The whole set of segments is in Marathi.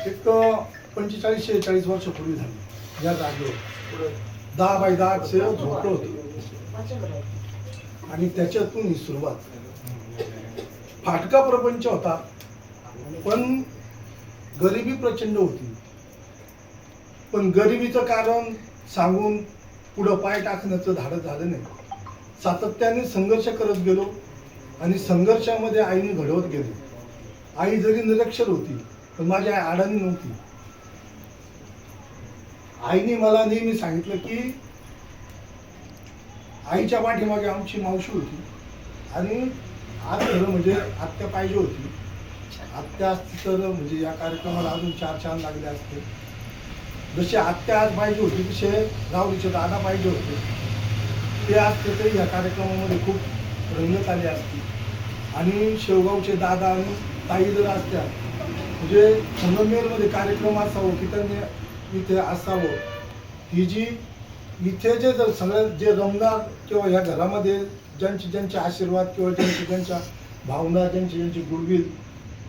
एक 45-46 वर्षापूर्वी झाली या जागेवर 10x10 झोपडं होतं आणि त्याच्यातून ही सुरुवात. फाटका प्रपंच होता, पण गरिबी प्रचंड होती. पण गरिबीचं कारण सांगून पुढं पाय टाकण्याचं धाडस झालं नाही. सातत्याने संघर्ष करत गेलो आणि संघर्षामध्ये आईने घडवत गेली. आई जरी निरक्षर होती, पण माझी आई अडाणी नव्हती. आईने मला नेहमी सांगितलं की आईच्या पाठीमागे आमची मावशी होती आणि आज खरं म्हणजे आत्या पाहिजे होती. आत्या असती तर म्हणजे या कार्यक्रमाला अजून 4 चांद लागले असते. जसे आत्या आज पाहिजे होती तसे गावरीचे दादा पाहिजे होते. ते असते तरी या कार्यक्रमामध्ये खूप रंगत आली असती. आणि शेवगावचे दादा आणि ताई जर असत्या म्हणजे संगमनेरमध्ये कार्यक्रम असावं की त्यांनी इथे असावं. ही जी इथे जे सगळं जे रमणार किंवा या घरामध्ये ज्यांचे आशीर्वाद किंवा ज्यांच्या भावना ज्यांची गुडविल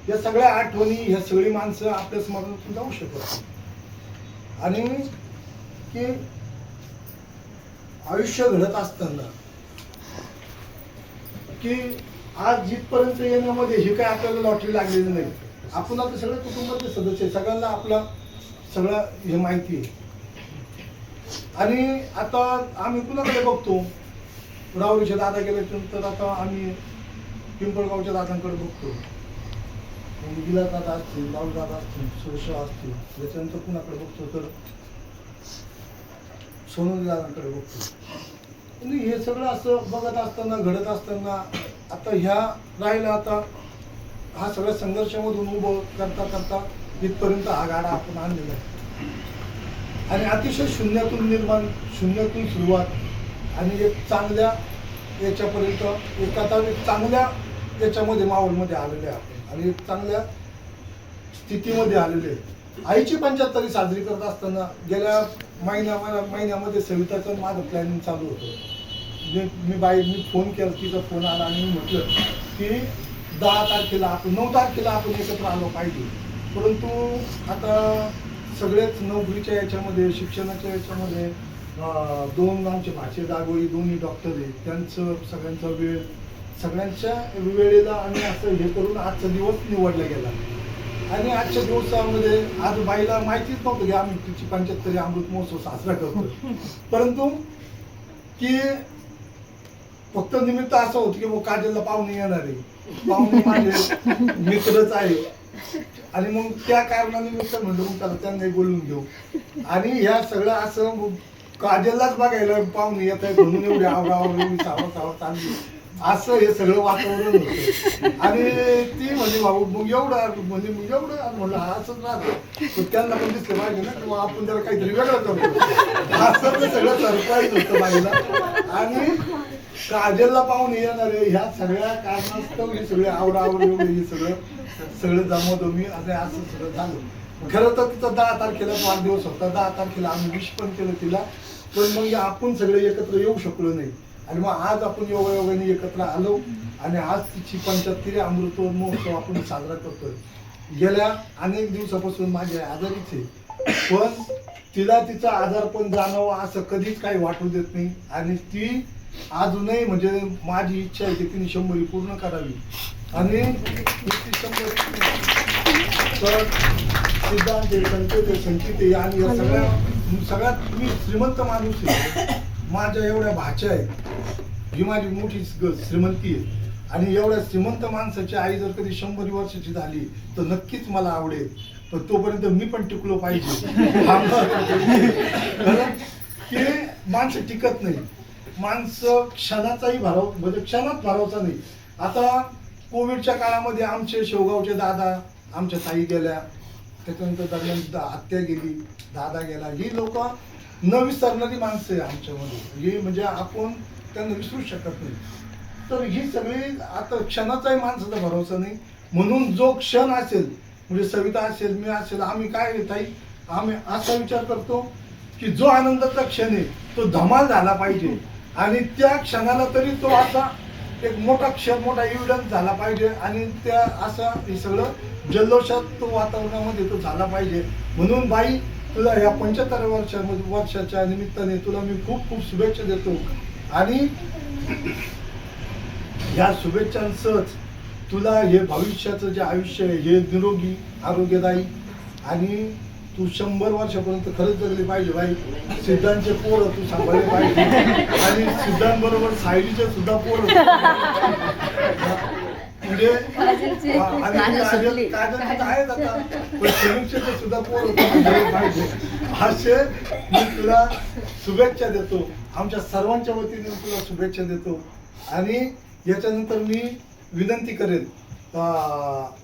या सगळ्या आठवणी ह्या सगळी माणसं आपल्या स्मरणातून जाऊ शकत. आणि की आयुष्य घडत असताना की आज जिथपर्यंत येण्यामध्ये हे काय आपल्याला लॉटरी लागलेली नाही. आपण आता सगळे कुटुंबातले सदस्य सगळ्यांना आपला सगळं हे माहिती आहे. आणि आता आम्ही कुणाकडे बघतो, राहुरीचे दादा गेल्यानंतर आता आम्ही पिंपळगावच्या दादांकडे बघतो. विलास दादा असतील, राहुल दादा असतील, सुरेश असतील. त्याच्यानंतर कुणाकडे बघतो तर सोनू दादांकडे बघतो. हे सगळं असं बघत असताना घडत असताना आता ह्या राहिला आता हा सगळ्या संघर्षामधून उभं करता करता इथपर्यंत हा गाडा आपण आणलेला आहे. आणि अतिशय शून्यातून निर्माण, शून्यातून सुरुवात आणि एक चांगल्या याच्यापर्यंत एक चांगल्या याच्यामध्ये माहोलमध्ये आलेले आहे आणि एक चांगल्या स्थितीमध्ये आलेले. आईची 75वी साजरी करत असताना गेल्या महिन्यामध्ये सविताचं माझं प्लॅनिंग चालू होतं. मी फोन केला, तिचा फोन आला आणि मी म्हटलं की 10 तारखेला आपण 9 तारखेला आपण एकत्र आलो पाहिजे. परंतु आता सगळेच नोकरीच्या याच्यामध्ये शिक्षणाच्या याच्यामध्ये 2 आमचे भाचे जागोई दोन्ही डॉक्टर आहेत. त्यांचं सगळ्यांचा वेळ सगळ्यांच्या वेळेला आम्ही असं हे करून आजचा दिवस निवडला गेला. आणि आजच्या दिवसामध्ये आज बाईला माहितीच नव्हतं की आम्ही तिची 75वी अमृत महोत्सव साजरा करतो. परंतु की फक्त निमित्त असं होतं की काजलला पाहुणे येणार आहे, पाहुणे माझे मित्रच आहे. आणि मग त्या कारणानिमित्त म्हणलं मग त्याला त्यांना बोलून घेऊ. आणि ह्या सगळं असं काजललाच बघायला पाहुणे येत आहेत म्हणून एवढी आवरावर सावळ चालली असं हे सगळं वातावरण होतं. आणि ती म्हणजे भाऊ मग एवढं म्हणलं असंच राहतं. त्यांना पण दिसलं पाहिजे ना किंवा आपण त्याला काहीतरी वेगळं करतो असं ते सगळं सरप्राईज होतं बाईला. आणि काजलला पाहुणे येणार आहे ह्या सगळ्या कारणास्तव हे सगळे आवरावर एवढं हे सगळं जमवतो मी असं सगळं झालं. खरं तर तिचा 10 तारखेला वाढदिवस होता. 10 तारखेला आम्ही विश पण केलं तिला. पण मग आपण सगळे एकत्र येऊ शकलो नाही. आणि मग आज आपण योगायोगाने एकत्र आलो आणि आज तिची 75वी अमृत महोत्सव आपण साजरा करतोय. गेल्या अनेक दिवसापासून माझी आजारीच आहे, पण तिला तिचा आजार पण जाणवं असं कधीच काही वाटू देत नाही. आणि ती अजूनही म्हणजे माझी इच्छा आहे की तिने 100 पूर्ण करावी. आणि तर सिद्धांत संकेत आणि या सगळ्यात मी श्रीमंत माणूस आहे. माझ्या एवढ्या भाच्या आहेत, ही माझी मोठी श्रीमंती आहे. आणि एवढ्या श्रीमंत माणसाची आई जर कधी 100 वर्षाची झाली तर नक्कीच मला आवडेल. पण तोपर्यंत मी पण टिकलो पाहिजे. की माणसं टिकत नाही, माणसं क्षणाचाही म्हणजे क्षणात भरवसा नाही. आता कोविडच्या काळामध्ये आमचे शेवगावचे दादा, आमच्या ताई गेल्या, त्याच्यानंतर दरम्यान आत्या गेली, दादा गेला. ही लोक न विसरणारी माणसं आहे आमच्यामध्ये. ही म्हणजे आपण त्यांना विसरू शकत नाही. तर ही सगळी आता क्षणाचाही माणसाचा भरोसा नाही. म्हणून जो क्षण असेल म्हणजे सविता असेल, मी असेल, आम्ही काय ताई आम्ही असा विचार करतो की जो आनंदाचा क्षण आहे तो धमाल झाला पाहिजे. आणि त्या क्षणाला तरी तो असा एक मोठा क्षण, मोठा एव्हिडन्स झाला पाहिजे आणि त्या असं हे सगळं जल्लोषात तो वातावरणामध्ये तो झाला पाहिजे. म्हणून बाई, तुला या 75 वर्षाच्या निमित्ताने तुला मी खूप खूप शुभेच्छा देतो. आणि या शुभेच्छांसच तुला हे भविष्याचं जे आयुष्य आहे हे निरोगी, आरोग्यदायी आणि तू 100 वर्षापर्यंत खरंच जगली पाहिजे बाई. सिद्धांचे पोरं तू सांभाळले पाहिजे आणि सिद्धांबरोबर सायलीचे सुद्धा पोरं म्हणजे काजल आहेत आता, पण समीक्षेचे सुद्धा पोरं तू सांभाळले पाहिजे. असे मी तुला शुभेच्छा देतो, आमच्या सर्वांच्या वतीने तुला शुभेच्छा देतो. आणि याच्यानंतर मी विनंती करेन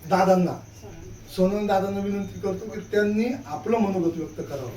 दादांना, सोनवणे दादांना विनंती करतो की त्यांनी आपलं मनोगत व्यक्त करावं.